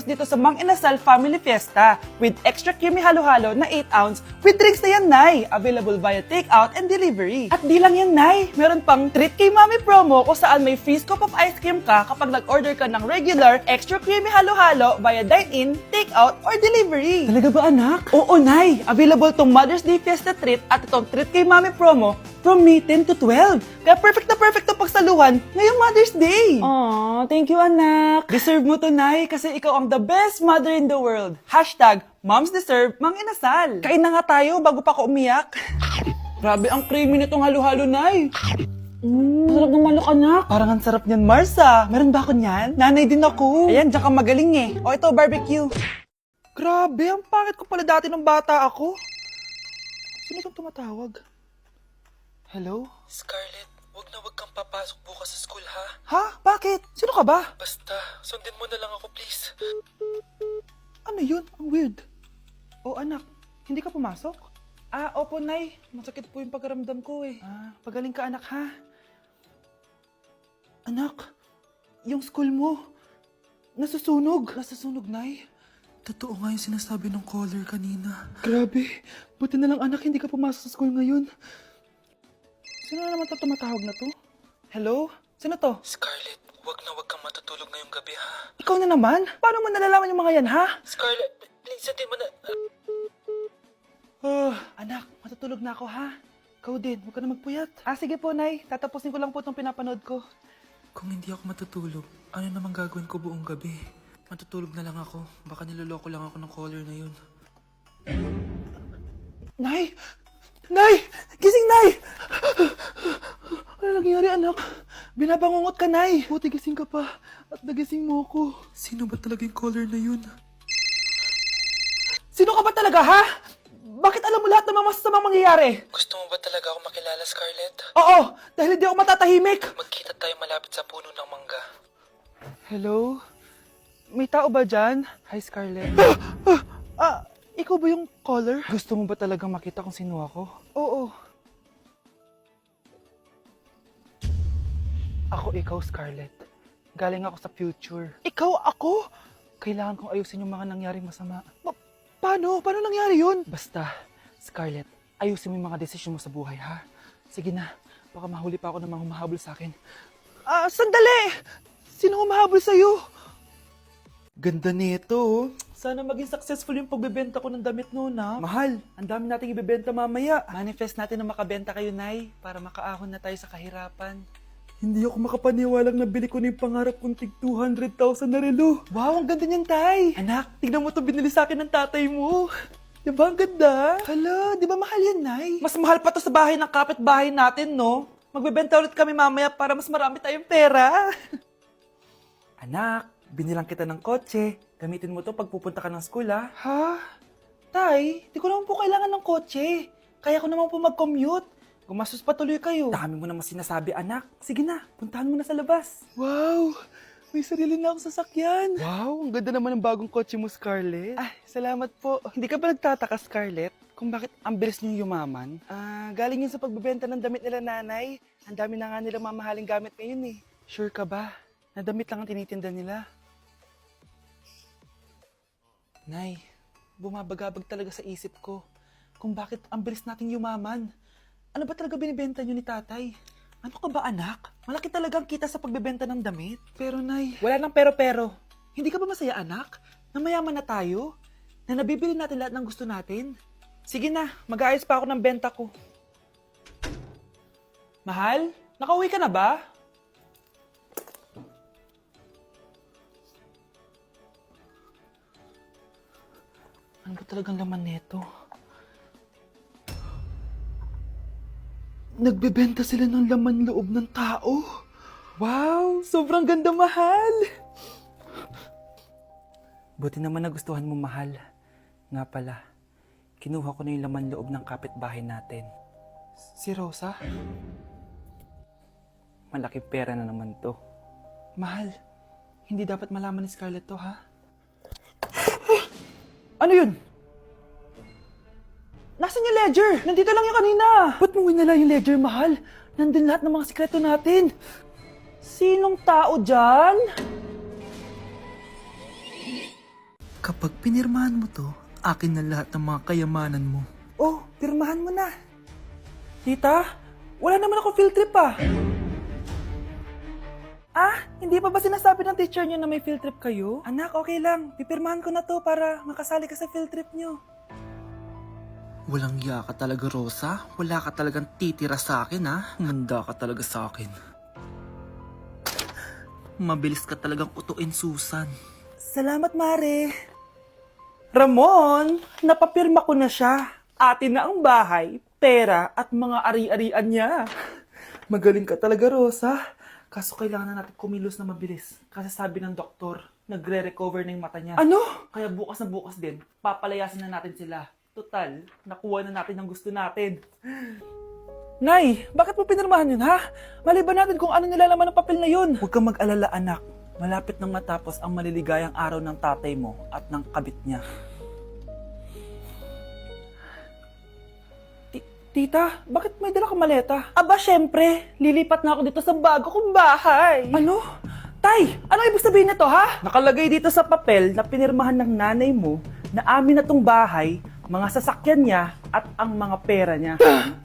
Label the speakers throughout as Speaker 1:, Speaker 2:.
Speaker 1: dito sa Mang Inasal Family Fiesta with extra creamy halo-halo na 8 ounce with drinks na yan, Nay. Available via takeout and delivery. At di lang yan, Nay. Meron pang Treat Kay Mami promo kung saan may free scoop of ice cream ka kapag nag-order ka ng regular extra creamy halo-halo via dine-in, takeout, or delivery. Talaga ba, anak? Oo, Nay. Available tong Mother's Day Fiesta treat at itong Treat Kay Mami promo from May 10 to 12. Kaya perfect na pagsaluhan ngayong Mother's Day. Aww, thank you, anak. Deserve mo to, Nay, kasi ikaw ang the best mother in the world. Hashtag Moms Deserve Mang Inasal. Kain na nga tayo bago pa ako umiyak. Grabe ang creamy nitong halo-halo, Nay. Sarap ng manok, anak. Parang ang sarap niyan, Marsa. Meron ba ako niyan? Nanay din ako. Ayan, diyan ka magaling eh. O ito, barbecue. Grabe, ang pangit ko pala dati nung bata ako. Sino itong tumatawag? Hello?
Speaker 2: Scarlett, wag kang papasok bukas sa school, ha?
Speaker 1: Ha? Bakit? Sino ka ba?
Speaker 2: Basta, sundin mo na lang ako, please.
Speaker 1: Ano yun? Ang weird. Oh, anak, hindi ka pumasok? Opo, Nay. Masakit po yung pagkaramdam ko eh. Pagaling ka, anak, ha? Anak, yung school mo, nasusunog. Nasusunog, Nay?
Speaker 2: Totoo nga yung sinasabi ng caller kanina.
Speaker 1: Grabe. Buti na lang, anak, hindi ka pumasok sa school ngayon. Sino na naman tumatawag na to? Hello? Sino to?
Speaker 2: Scarlett, wag kang matutulog ngayong gabi, ha?
Speaker 1: Ikaw na naman? Paano mo nalalaman yung mga yan, ha?
Speaker 2: Scarlett, please, sundin mo na...
Speaker 1: Anak, matutulog na ako, ha? Ikaw din, huwag ka na magpuyat. Sige po, Nay. Tatapusin ko lang po itong pinapanood ko.
Speaker 2: Kung hindi ako matutulog, ano namang gagawin ko buong gabi? Matutulog na lang ako. Baka niloloko lang ako ng caller na yun.
Speaker 1: Nay! Nay! Gising, Nay! Ano nangyari, anak? Binabangungot ka, Nay. Buti gising ka pa. At nagising mo ako.
Speaker 2: Sino ba talaga yung caller na yun?
Speaker 1: Sino ka ba talaga, ha? Bakit alam mo lahat ng mga masasamang mangyayari?
Speaker 2: Gusto mo ba talaga ako makilala, Scarlett?
Speaker 1: Oo, dahil hindi ako matatahimik.
Speaker 2: Magkita tayo malapit sa puno ng mangga.
Speaker 1: Hello? May tao ba dyan? Hi, Scarlett. Ikaw ba yung caller? Gusto mo ba talagang makita kung sino ako? Oo. Ako ikaw, Scarlett. Galing ako sa future. Ikaw ako? Kailangan kong ayusin yung mga nangyaring masama. Paano? Paano nangyari yun? Basta, Scarlett, ayusin mo yung mga desisyon mo sa buhay, ha? Sige na, baka mahuli pa ako ng mga humahabol sa akin. Sandali! Sino humahabol sa'yo? Ganda nito, oh. Sana maging successful yung pagbebenta ko ng damit noon, ha? Mahal, ang dami nating ibebenta mamaya. Manifest natin na makabenta kayo, Nay, para makaahon na tayo sa kahirapan. Hindi ako makapaniwalang nabili ko na yung pangarap kong tig 200,000 na relo. Wow, ang ganda niyan, Tay. Anak, tignan mo itong binili sa akin ng tatay mo. Diba ang ganda? Hala, di ba mahal yan, Nay? Mas mahal pa to sa bahay ng kapitbahay natin, no? Magbebenta ulit kami mamaya para mas marami tayong pera. Anak, binilang kita ng kotse. Gamitin mo to pag pupunta ka ng school, ha? Ha? Tay, di ko naman po kailangan ng kotse. Kaya ko naman po mag-commute. Gumastos pa tuloy kayo. Dami mo naman sinasabi, anak. Sige na, puntahan mo na sa labas. Wow! May sarili na akong sasakyan. Wow, ang ganda naman ng bagong kotse mo, Scarlett. Salamat po. Hindi ka ba nagtataka, Scarlett, kung bakit ang bilis niyong yumaman? Galing yun sa pagbebenta ng damit nila, nanay. Ang dami na nga nilang mamahaling gamit ngayon, eh. Sure ka ba? Na damit lang ang tinitinda nila? Nay, bumabagabag talaga sa isip ko kung bakit ang bilis nating yumaman. Ano ba talaga binibenta niyo ni tatay? Ano ka ba, anak? Malaki talagang kita sa pagbebenta ng damit. Pero, Nay, wala nang pero-pero. Hindi ka ba masaya, anak? Na mayaman na tayo? Na nabibili natin lahat ng gusto natin? Sige na, mag-aayos pa ako ng benta ko. Mahal, nakauwi ka na ba? Ano ba talagang laman nito? Nagbebenta sila ng laman loob ng tao. Wow, sobrang ganda, mahal. Buti naman nagustuhan mo, mahal. Nga pala, kinuha ko na yung laman loob ng kapitbahay natin. Si Rosa? Malaki pera na naman to. Mahal, hindi dapat malaman ni Scarlett to, ha? Ano yun? Nasaan yung ledger? Nandito lang yung kanina. Ba't mo winala yung ledger, mahal? Nandun lahat ng mga sikreto natin. Sinong tao dyan?
Speaker 2: Kapag pinirmahan mo to, akin na lahat ng mga kayamanan mo.
Speaker 1: Oh, pirmahan mo na. Tita, wala naman ako field trip ah. Hindi pa ba sinasabi ng teacher niyo na may field trip kayo? Anak, okay lang. Pipirmahan ko na to para makasali ka sa field trip niyo.
Speaker 2: Walang iya ka talaga, Rosa. Wala ka talagang titira sa akin, ha? Manda ka talaga sa akin. Mabilis ka talagang utuin, Susan.
Speaker 1: Salamat, Mare. Ramon, napapirma ko na siya. Atin na ang bahay, pera at mga ari-arian niya. Magaling ka talaga, Rosa. Kaso kailangan na natin kumilos na mabilis. Kasi sabi ng doktor, nagre-recover na yung mata niya. Ano? Kaya bukas na bukas din, papalayasin na natin sila. Total, nakuha na natin ang gusto natin. Nay, bakit mo pinirmahan yun, ha? Maliban natin kung ano nilalaman ng papel na yun. Huwag kang mag-alala, anak. Malapit nang matapos ang maliligayang araw ng tatay mo at ng kabit niya. Tita, bakit may dala kang maleta? Aba, syempre. Lilipat na ako dito sa bago kong bahay. Ano? Tay, ano ibig sabihin nito, ha? Nakalagay dito sa papel na pinirmahan ng nanay mo na amin na tong bahay, mga sasakyan niya at ang mga pera niya.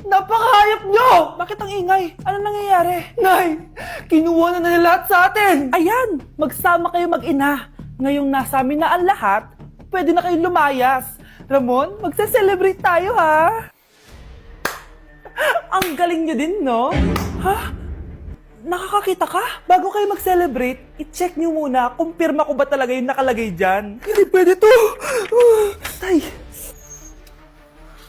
Speaker 1: Napakahayop nyo! Bakit ang ingay? Ano nangyayari? Nay, kinuha na nila lahat sa atin! Ayan, magsama kayo mag-ina. Ngayong nasa amin na ang lahat, pwede na kayong lumayas. Ramon, magse-celebrate tayo, ha? Ang galing nyo din, no? Ha? Nakakakita ka? Bago kayo mag-celebrate, i-check nyo muna kung pirma ko ba talaga yung nakalagay dyan. Hindi pwede to! Tay!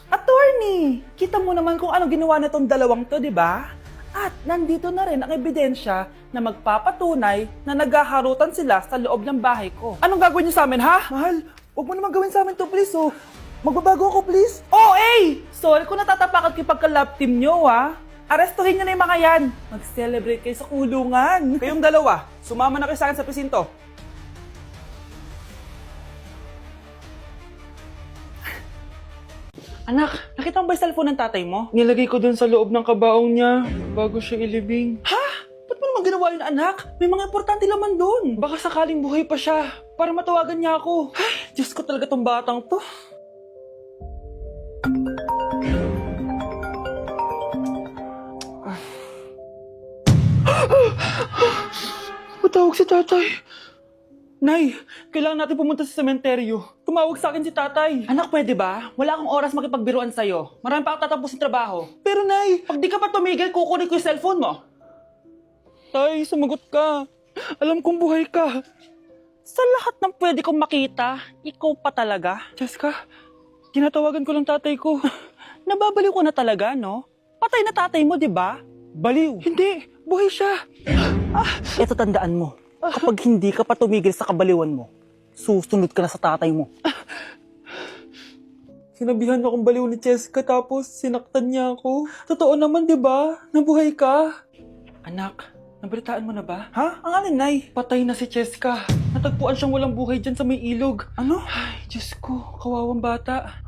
Speaker 1: Attorney! Kita mo naman kung ano ginawa na tong dalawang to, di ba? At nandito na rin ang ebidensya na magpapatunay na naghaharutan sila sa loob ng bahay ko. Anong gagawin nyo sa amin, ha? Mahal, huwag mo naman gawin sa amin to, please, oh. Magbabago ako, please. Oh, eh! Sorry kung natatapakan kayo pagka-love team nyo, ha? Arestuhin nyo na yung mga yan. Mag-celebrate kayo sa kulungan. Kayong dalawa, sumama na kayo sa akin sa presinto. Anak, nakita mo ba yung cellphone ng tatay mo? Nilagay ko dun sa loob ng kabaong niya bago siya ilibing. Ha? Ba't mo naman ginawa yun, anak? May mga importante laman dun. Baka sakaling buhay pa siya para matawagan niya ako. Ay, Diyos ko talaga tong batang to. Matawag si tatay. Nay, kailangan natin pumunta sa sementeryo. Tumawag sa akin si tatay. Anak, pwede ba? Wala akong oras makipagbiruan sa'yo. Marami pa akong tatapusin trabaho. Pero nay, pag di ka pa tumigil, kukunin ko yung cellphone mo. Tay, sumagot ka. Alam kong buhay ka. Sa lahat ng pwede kong makita, ikaw pa talaga. Jessica, tinatawagan ko lang tatay ko. Nababaliw ko na talaga, no? Patay na tatay mo, di ba? Baliw. Hindi, buhay siya. Ito tandaan mo. Kapag hindi ka pa tumigil sa kabaliwan mo, susunod ka na sa tatay mo. Sinabihan akong baliw ni Cheska tapos sinaktan niya ako. Totoo naman, di ba? Nabuhay ka. Anak, nabalitaan mo na ba? Ha? Ang alin, Nay? Patay na si Cheska. Natagpuan siyang walang buhay dyan sa may ilog. Ano? Ay, Diyos ko, kawawang bata.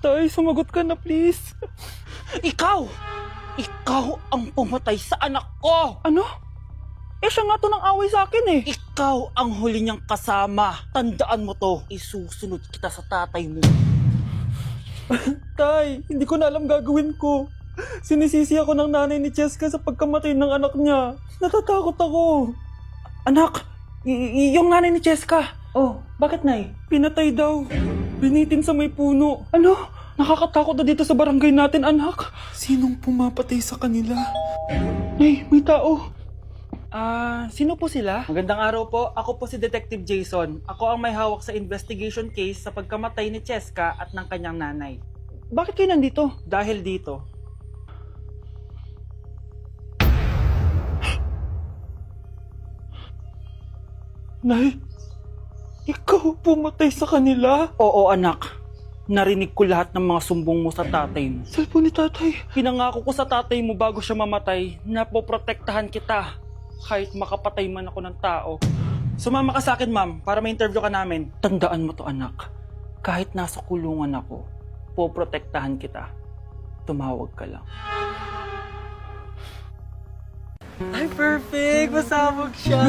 Speaker 1: Tay, sumagot ka na, please. Ikaw! Ikaw ang pumatay sa anak ko! Ano? Eh, siya nga to ng away sa akin eh. Ikaw ang huli niyang kasama. Tandaan mo to. Isusunod kita sa tatay mo. Tay, hindi ko na alam gagawin ko. Sinisisi ako ng nanay ni Cheska sa pagkamatay ng anak niya. Natatakot ako. Anak, yung nanay ni Cheska. Oh, bakit, Nay? Pinatay daw. Binitin sa may puno. Ano? Nakakatakot na dito sa barangay natin, anak. Sinong pumapatay sa kanila? Nay, may tao. Sino po sila? Magandang araw po. Ako po si Detective Jason. Ako ang may hawak sa investigation case sa pagkamatay ni Cheska at ng kanyang nanay. Bakit kayo nandito? Dahil dito. Nay, ikaw pumatay sa kanila? Oo, anak. Narinig ko lahat ng mga sumbong mo sa tatay mo. Cellphone ni tatay. Pinangako ko sa tatay mo bago siya mamatay na poprotektahan kita. Kahit makapatay man ako ng tao. Sumama ka sa akin, ma'am, para ma-interview ka namin. Tandaan mo to, anak. Kahit nasa kulungan ako, poprotektahan kita. Tumawag ka lang. Ay, perfect! Masabog siya!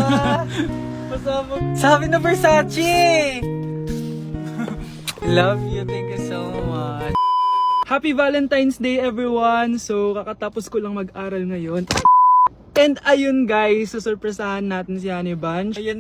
Speaker 1: Pasabog. Sabi na Versace! Love you, thank you so much. Happy Valentine's Day everyone! So, kakatapos ko lang mag-aral ngayon. And ayun guys, susurpresahan natin si Honey Bunch. Ayan.